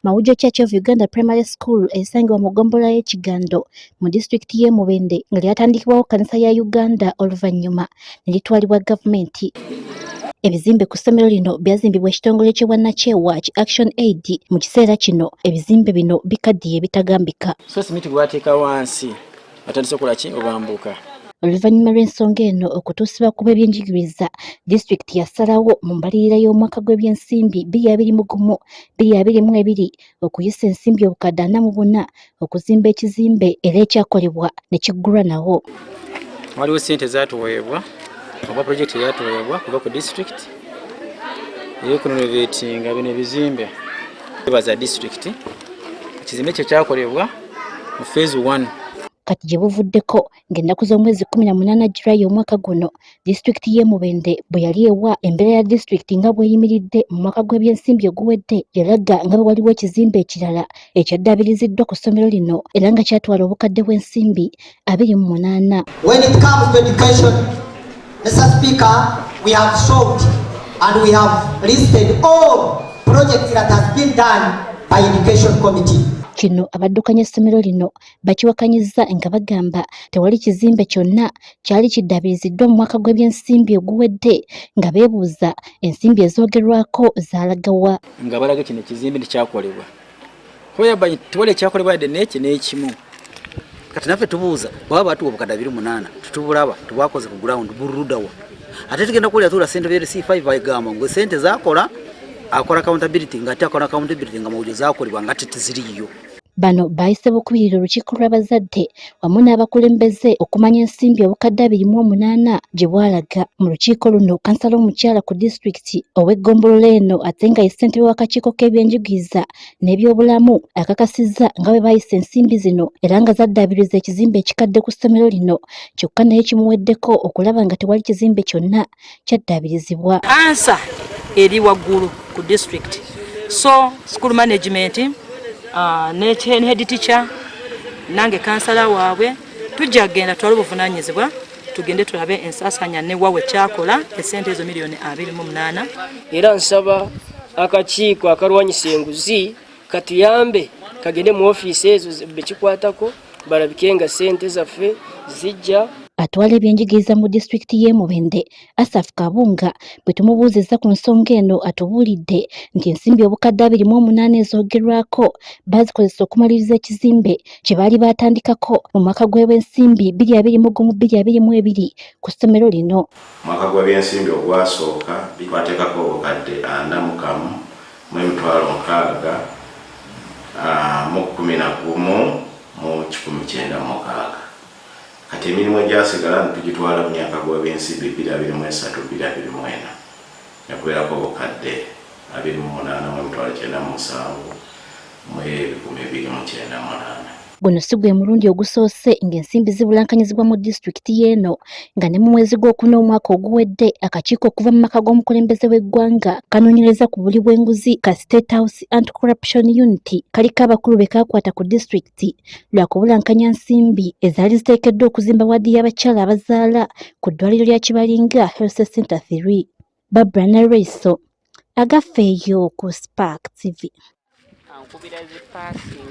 Mawujo Church of Uganda Primary School esangibwa mu ggombolola y'Ekigando mu disitulikiti y'e Mubende nga lyatandikibwawo kkanisa ya Uganda oluvannyuma ne litwalibwa gavumenti. Ebizimbe ku ssomero lino byazimbibwa ekitongole ky'obwannakyewa ki Action Aid. Mu kiseera kino ebizimbe bino bikaddiye bitagambika. So simiti gwateeka wansi batandise okukola ki obambuka. Oluvannyuma lw'ensonga eno okutuusibwa ku b'ebyenjigiriza, disitulikiti yasalawo mu mbalirira y'omwaka gw'ebyensimbi 2021-2022 okuyisa ensimbi obukadde 44 okuzimba ekizimbe era ekyakolebwa ne kiggulwa nawo. Waliwo ssente zaatuweebwa oba pulojekiti eyatuweebwa kuva ku disitulikiti ey'okunovetinga bino ebizimbe za disitulikiti. Ekizimbe ekyo kyakolebwa mu phase 1. Kati gye buvuddeko ng'ennaku z'omwezi 18 Julayi omwaka guno, disitulikiti y'e Mubende bwe yali ewa embeera ya disitulikiti nga bw'eyimiridde mu mwaka gw'ebyensimbi oguwedde, yalaga nga bwe waliwo ekizimbe ekirala ekyaddabiriziddwa ku ssomero lino era nga kyatwala obukadde bw'ensimbi 28. When it comes to education, Mr. Speaker, we have solved and we have listed all projects that has been done by Education Committee. Kino abaddukanya essomero lino bakiwakanyizza nga bagamba tewali kizimbe kyonna kyali kiddabiriziddwa mu mwaka gw'ebyensimbi oguwedde, nga beebuuza ensimbi ezoogerwako zaalagawa. Nga balaga kino ekizimbe tekyakolebwa. Hoyaba tewali ekyakolebwa yadde n'eki n'ekimu. Kati naffe tubuuza bwaba batuwa obukadde 28 tutubulaba tubwakoze ku ground buruddawa. Ate tugenda kuwulira tuula ssente bya C5 bagamba ngo ssente zaakola akola accountability ng'ate akola accountability nga mawulire zaakolebwa nga tetiziriyo. Bano bayise bukubirira olukiiko lw'abazadde wamu n'abakulembeze okumanya ensimbi obukadde 28 gye bwalaga. Mu lukiiko luno kansala omukyala ku disitulikiti ow'eggombolola eno ate nga ye ssentebe w'akakiiko k'ebyenjigiriza n'ebyobulamu akakasizza nga bwe bayise ensimbi zino era nga zaddabiriza ekizimbe ekikadde ku ssomero lino, kyokka naye kimuweddeko okulaba nga tewali kizimbe kyonna kyaddaabirizibwa. Ansa eri waggulu ku disitulikiti, so school management ne head teacher nange kansala waabwe tujja genda twali buvunaanyizibwa tugende tulabe ensasanya ne wawe kyakola esente ezo miliyoni 28. Era nsaba akakiiko akalwanyisa enguzi katuyambe kagende mu ofiisi ezo bekikwatako balabike nga sente zaffe zijja. Atwala ebyenjigiriza mu disitulikiti y'e Mubende, Asaf Kabunga, bwe tumubuuzizza ku nsonga eno atubuulidde nti ensimbi obukadde 28 ezoogerwako baazikozesa okumaliriza ekizimbe kye baali baatandikako mu mwaka gw'ebyensimbi 2021-2022 ku ssomero lino. Mwaka gw'ebyensimbi ogwasooka twateekako obukadde 41 mu 1996. Kati emirimu egyasigala tugitwala mu myaka gw'ebyensimbi 2023-2024 nekubeerako obukadde 28,997,298. Guno si gwe mulundi ogusoose ng'ensimbi zibulankanyizibwa mu disitulikiti y'eno, nga ne mu mwezi gw'okuna omwaka oguwedde akakiiko okuva mu maka g'omukulembeze w'eggwanga kanoonyereza ku buli bw'enguzi ka State House Anti-Corruption Unity kaliko abakulu be kaakwata ku disitulikiti lwa kubulankanya nsimbi ezaali ziteekeddwa okuzimba waadi y'abakyala abazaala ku ddwaliro lya Kibalinga Health Center 3. Barbara Nareso agafeeyo ku Spark TV.